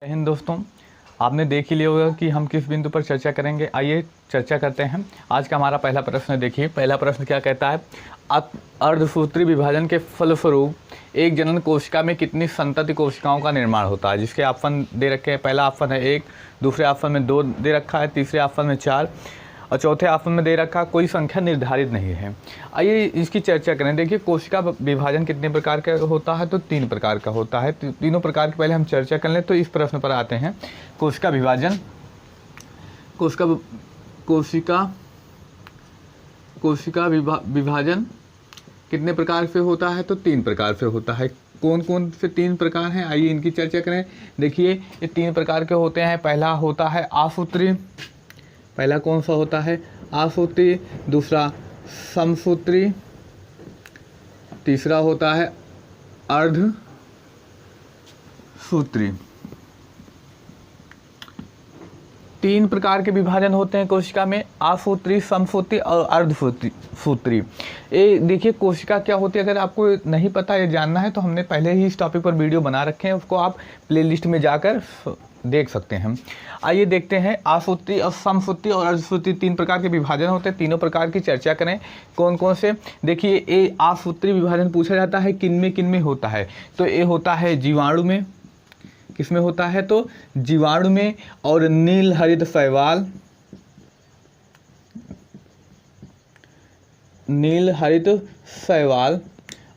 जय हिंद दोस्तों, आपने देख ही लिया होगा कि हम किस बिंदु पर चर्चा करेंगे। आइए चर्चा करते हैं। आज का हमारा पहला प्रश्न देखिए। पहला प्रश्न क्या कहता है, अर्धसूत्री विभाजन के फलस्वरूप एक जनन कोशिका में कितनी संतति कोशिकाओं का निर्माण होता है। जिसके ऑप्शन दे रखे हैं। पहला ऑप्शन है 1, दूसरे ऑप्शन में 2 दे रखा है, तीसरे ऑप्शन में 4 और चौथे ऑप्शन में दे रखा कोई संख्या निर्धारित नहीं है। आइए इसकी चर्चा करें। देखिए, कोशिका विभाजन कितने प्रकार का होता है, तो 3 प्रकार का होता है। तीनों प्रकार की पहले हम चर्चा कर लें तो इस प्रश्न पर आते हैं। कोशिका विभाजन, कोशिका विभाजन कितने प्रकार से होता है, तो 3 प्रकार से होता है। कौन कौन से 3 प्रकार हैं, आइए इनकी चर्चा करें। देखिए, ये 3 प्रकार के होते हैं। पहला होता है आसूत्री, पहला कौन सा होता है, आसूत्री। दूसरा समसूत्री, तीसरा होता है अर्धसूत्री। 3 प्रकार के विभाजन होते हैं कोशिका में, आसूत्री, समसूत्री और अर्धसूत्री। ये देखिए, कोशिका क्या होती है, अगर आपको नहीं पता, ये जानना है तो हमने पहले ही इस टॉपिक पर वीडियो बना रखे हैं, उसको आप प्लेलिस्ट में जाकर देख सकते हैं। आइए देखते हैं, आसूत्री और समसूत्री और अर्धसूत्री 3 प्रकार के विभाजन होते हैं। तीनों प्रकार की चर्चा करें कौन कौन से। देखिए, ये आसूत्री विभाजन पूछा जाता है किन में होता है, तो ये होता है जीवाणु में। किसमें होता है, तो जीवाणु में और नील हरित शैवाल, नील हरित शैवाल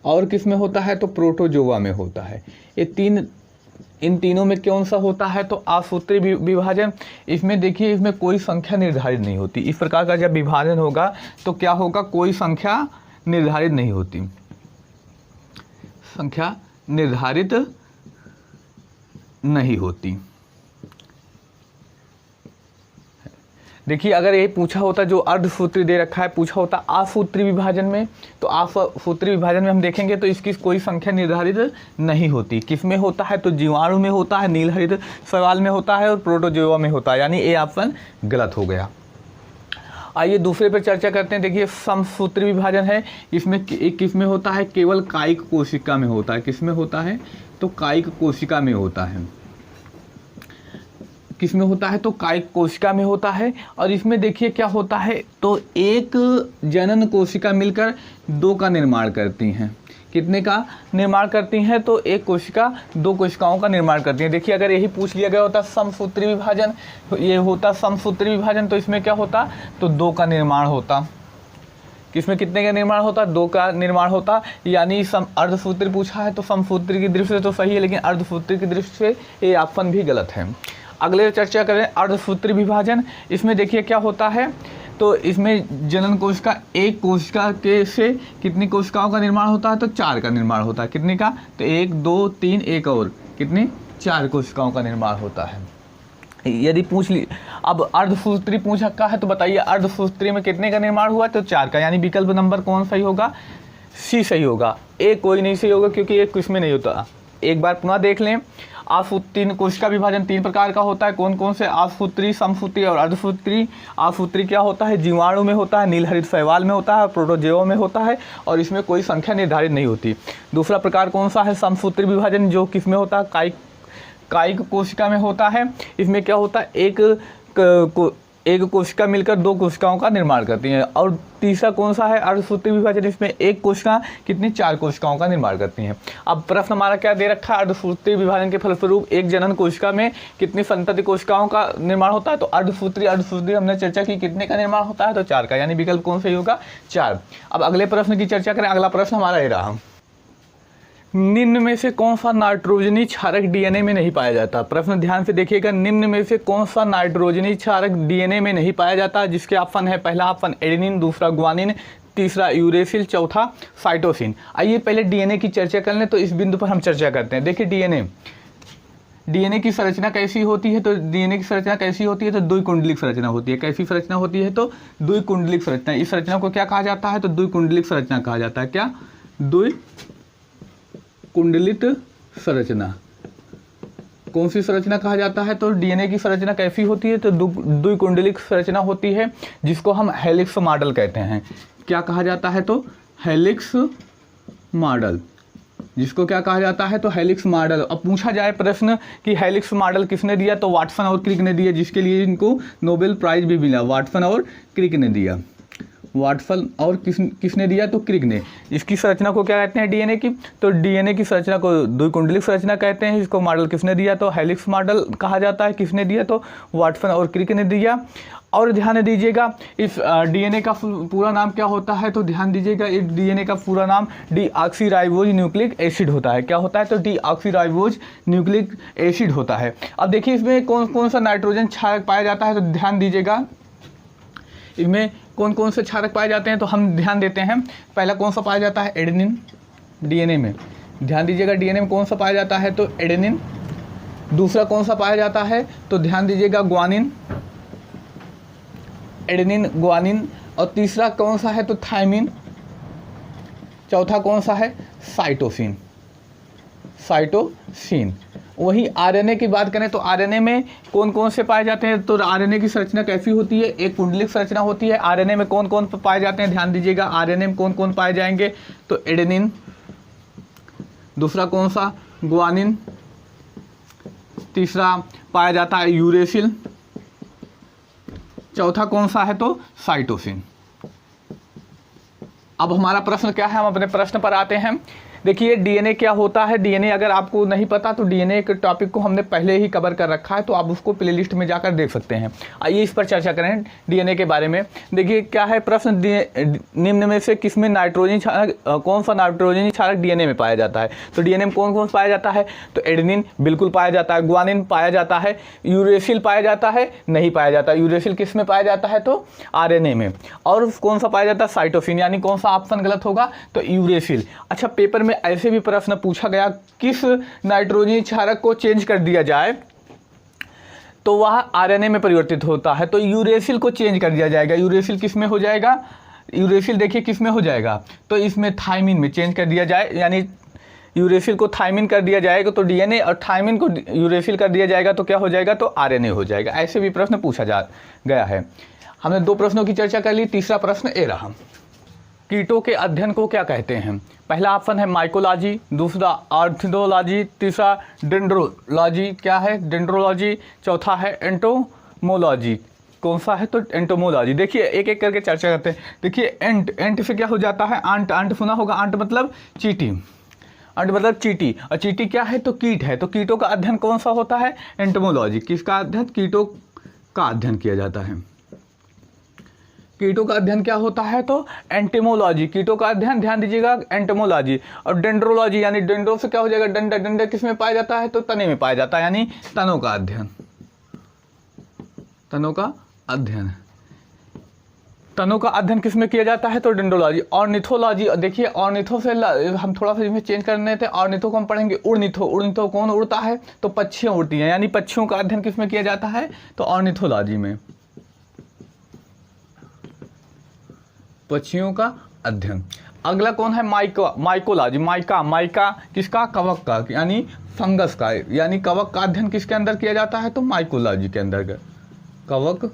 और किसमें होता है, तो प्रोटोजोआ में होता है। इन तीनों में कौन सा होता है, तो आसूत्री विभाजन। इसमें देखिए, इसमें कोई संख्या निर्धारित नहीं होती। इस प्रकार का जब विभाजन होगा तो क्या होगा, कोई संख्या निर्धारित नहीं होती, संख्या निर्धारित नहीं होती। देखिए, अगर ये पूछा होता, जो अर्धसूत्री दे रखा है, पूछा होता आसूत्री विभाजन में, तो आसूत्री विभाजन में हम देखेंगे तो इसकी कोई संख्या निर्धारित नहीं होती। किस में होता है, तो जीवाणु में होता है, नील हरित शैवाल में होता है और प्रोटोजोआ में होता है, यानी ए ऑप्शन गलत हो गया। आइए दूसरे पर चर्चा करते हैं। देखिए, समसूत्री विभाजन है, इसमें किसमें होता है, केवल कायिक कोशिका में होता है। किसमें होता है, तो कायिक कोशिका में होता है। किसमें होता है, तो कायिक कोशिका में होता है। और इसमें देखिए क्या होता है, तो एक जनन कोशिका मिलकर 2 का निर्माण करती हैं। कितने का निर्माण करती हैं, तो एक कोशिका 2 कोशिकाओं का निर्माण करती हैं। देखिए, अगर यही पूछ लिया गया होता समसूत्री विभाजन, ये होता समसूत्री विभाजन, तो इसमें क्या होता, तो 2 का निर्माण होता। किसमें कितने का निर्माण होता, 2 का निर्माण होता। यानी अर्धसूत्री पूछा है तो समसूत्री की दृष्टि से तो सही है, लेकिन अर्धसूत्री की दृष्टि से ये ऑप्शन भी गलत है। अगले चर्चा करें अर्धसूत्री विभाजन। इसमें देखिए क्या होता है, तो इसमें जनन कोशिका, एक कोशिका के से कितनी कोशिकाओं का निर्माण होता है, तो 4 का निर्माण होता है। कितने का, तो 1 2 3 1 और कितनी, 4 कोशिकाओं का निर्माण होता है। यदि पूछ ली, अब अर्धसूत्री पूछ रखा है, तो बताइए अर्धसूत्री में कितने का निर्माण हुआ, तो 4 का, यानी विकल्प नंबर कौन सही होगा, सी सही होगा। ए कोई नहीं सही होगा, क्योंकि एक किसमें नहीं होता। एक बार पुनः देख लें, आसूत्री कोशिका विभाजन 3 प्रकार का होता है। कौन कौन से, आसूत्री, समसूत्री और अर्धसूत्री। आसूत्री क्या होता है, जीवाणु में होता है, नील हरित शैवाल में होता है, प्रोटोजोआ में होता है और इसमें कोई संख्या निर्धारित नहीं होती। दूसरा प्रकार कौन सा है, समसूत्री विभाजन, जो किसमें होता है, कायिक कोशिका में होता है। इसमें क्या होता है, एक कोशिका मिलकर 2 कोशिकाओं का निर्माण करती है। और तीसरा कौन सा है, अर्धसूत्री विभाजन, इसमें एक कोशिका कितनी, 4 कोशिकाओं का निर्माण करती हैं। अब प्रश्न हमारा क्या दे रखा है, अर्धसूत्री विभाजन के फलस्वरूप एक जनन कोशिका में कितनी संतति कोशिकाओं का निर्माण होता है, तो अर्धसूत्री हमने चर्चा की कितने का निर्माण होता है, तो 4 का, यानी विकल्प कौन सही होगा, 4। अब अगले प्रश्न की चर्चा करें। अगला प्रश्न हमारा ये रहा, निम्न में से कौन सा नाइट्रोजनी क्षारक डीएनए में नहीं पाया जाता। प्रश्न ध्यान से देखिएगा, निम्न में से कौन सा नाइट्रोजनी क्षारक डीएनए में नहीं पाया जाता। जिसके ऑप्शन है, पहला ऑप्शन एडेनिन, दूसरा ग्वानिन, तीसरा यूरेसिल, चौथा साइटोसिन। आइए पहले डीएनए की चर्चा कर लें, तो इस बिंदु पर हम चर्चा करते हैं। देखिए, डीएनए की संरचना कैसी होती है, तो डीएनए की संरचना कैसी होती है, तो द्विकुंडलिक संरचना होती है। कैसी संरचना होती है, तो द्विकुंडलिक संरचना। इस संरचना को क्या कहा जाता है, तो द्विकुंडलिक संरचना कहा जाता है। क्या, कुंडलित संरचना। कौन सी संरचना कहा जाता है, तो डीएनए की संरचना कैसी होती है, तो द्विकुंडलिक संरचना होती है, जिसको हम हेलिक्स मॉडल कहते हैं। क्या कहा जाता है, तो हेलिक्स मॉडल। जिसको क्या कहा जाता है, तो हेलिक्स मॉडल। अब पूछा जाए प्रश्न कि हेलिक्स मॉडल किसने दिया, तो वाटसन और क्रिक ने दिया, जिसके लिए इनको नोबेल प्राइज भी मिला। वाटसन और क्रिक ने दिया, वाटसन और किसने दिया, तो क्रिक ने। इसकी संरचना को क्या कहते हैं, डीएनए की, तो डीएनए की संरचना को द्विकुंडलिक संरचना कहते हैं। इसको मॉडल किसने दिया, तो हेलिक्स मॉडल कहा जाता है। किसने दिया, तो वाटसन और क्रिक ने दिया। और ध्यान दीजिएगा इस डीएनए का पूरा नाम क्या होता है, तो ध्यान दीजिएगा इस डीएनए का पूरा नाम डीऑक्सीराइबोज न्यूक्लिक एसिड होता है। क्या होता है, तो डीऑक्सीराइबोज न्यूक्लिक एसिड होता है। अब देखिए इसमें कौन कौन सा नाइट्रोजन क्षारक पाया जाता है, तो ध्यान दीजिएगा इसमें कौन कौन से क्षारक पाए जाते हैं, तो हम ध्यान देते हैं। पहला कौन सा पाया जाता है, एडेनिन। डीएनए में ध्यान दीजिएगा डीएनए में कौन सा पाया जाता है, तो एडेनिन। दूसरा कौन सा पाया जाता है, तो ध्यान दीजिएगा ग्वानिन, एडेनिन ग्वानिन। और तीसरा कौन सा है, तो थायमिन। चौथा कौन सा है, साइटोसिन, साइटोसिन। वही आरएनए की बात करें तो आरएनए में कौन कौन से पाए जाते हैं, तो आरएनए की संरचना कैसी होती है, एक कुंडलिक संरचना होती है। आरएनए में कौन कौन पाए जाते हैं, ध्यान दीजिएगा आरएनए में कौन कौन पाए जाएंगे, तो एडेनिन। दूसरा कौन सा, ग्वानिन। तीसरा पाया जाता है यूरेसिल। चौथा कौन सा है, तो साइटोसिन। अब हमारा प्रश्न क्या है, हम अपने प्रश्न पर आते हैं। देखिए डीएनए क्या होता है। डीएनए अगर आपको नहीं पता तो डीएनए के टॉपिक को हमने पहले ही कवर कर रखा है, तो आप उसको प्लेलिस्ट में जाकर देख सकते हैं। आइए इस पर चर्चा करें डीएनए के बारे में। देखिए क्या है प्रश्न, निम्न में से किसमें नाइट्रोजन क्षारक, कौन सा नाइट्रोजन क्षारक डीएनए में पाया जाता है, तो डीएनए में कौन कौन पाया जाता है, तो एडेनिन बिल्कुल पाया जाता है, ग्वानिन पाया जाता है, यूरेसिल पाया जाता है, नहीं पाया जाता। यूरेसिल किस में पाया जाता है, तो आरएनए में। और कौन सा पाया जाता है, साइटोसिन, यानी कौन सा ऑप्शन गलत होगा, तो यूरेसिल। अच्छा पेपर में ऐसे भी प्रश्न पूछा गया, किस नाइट्रोजन क्षारक को चेंज कर दिया जाए तो वह आरएनए में परिवर्तित होता है, तो यूरेसिल को चेंज कर दिया जाएगा। यूरेसिल किस में हो जाएगा, यूरेसिल देखिए किस में हो जाएगा, तो इसमें थायमिन में चेंज कर दिया जाए, यानी यूरेसिल को थायमिन कर दिया जाएगा तो डीएनए, और थायमिन को यूरेसिल कर दिया जाएगा तो क्या हो जाएगा, तो आरएनए हो जाएगा। ऐसे भी प्रश्न पूछा जा गया है। हमने 2 प्रश्नों की चर्चा कर ली। तीसरा प्रश्न ए रहा, कीटों के अध्ययन को क्या कहते हैं। पहला ऑप्शन है माइकोलॉजी, दूसरा ऑर्निथोलॉजी, तीसरा डेंड्रोलॉजी। क्या है, डेंड्रोलॉजी। चौथा है एंटोमोलॉजी। कौन सा है, तो एंटोमोलॉजी। देखिए एक एक करके चर्चा करते हैं। देखिए एंट से क्या हो जाता है, आंट। आंट सुना होगा, आंट मतलब चींटी, आंट मतलब चींटी। और चींटी क्या है, तो कीट है। तो कीटों का अध्ययन कौन सा होता है, एंटोमोलॉजी। किसका अध्ययन, कीटों का अध्ययन किया जाता है। कीटों का अध्ययन क्या होता है, तो एंटोमोलॉजी। कीटों का अध्ययन ध्यान दीजिएगा एंटोमोलॉजी। और डेंड्रोलॉजी, यानी डेंड्रो से क्या हो जाएगा, डंडा। डंडा किस में पाया जाता है, तो तने में पाया जाता है, यानी तनों का अध्ययन, तनों का अध्ययन। तनों का अध्ययन किस में किया जाता है, तो डेंड्रोलॉजी। ऑर्निथोलॉजी, देखिए ऑर्निथो से हम थोड़ा सा इसमें चेंज करने थे। ऑर्निथो को हम पढ़ेंगे उड़निथो। उड़निथो कौन उड़ता है, तो पक्षियाँ उड़ती हैं, यानी पक्षियों का अध्ययन किस में किया जाता है, तो ऑर्निथोलॉजी में, पक्षियों का अध्ययन। अगला कौन है, माइकोलॉजी। माइका किसका, कवक का, यानी फंगस का, यानी कवक का अध्ययन किसके अंदर किया जाता है, तो माइकोलॉजी के अंदर, कवक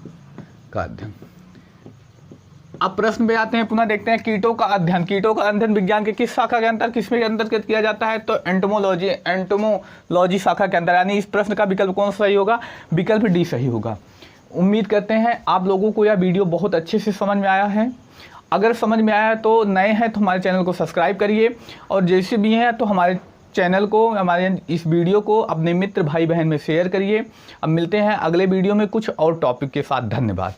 का अध्ययन। अब प्रश्न में आते हैं, पुनः देखते हैं कीटों का अध्ययन। कीटों का अध्ययन विज्ञान के किस शाखा के अंदर, किसमें अंतर्गत किया जाता है, तो एंटोमोलॉजी। एंटोमोलॉजी शाखा के अंदर, यानी इस प्रश्न का विकल्प कौन सही होगा, विकल्प डी सही होगा। उम्मीद करते हैं आप लोगों को यह वीडियो बहुत अच्छे से समझ में आया है। अगर समझ में आया तो नए हैं तो हमारे चैनल को सब्सक्राइब करिए, और जैसे भी हैं तो हमारे चैनल को, हमारे इस वीडियो को अपने मित्र भाई बहन में शेयर करिए। अब मिलते हैं अगले वीडियो में कुछ और टॉपिक के साथ। धन्यवाद।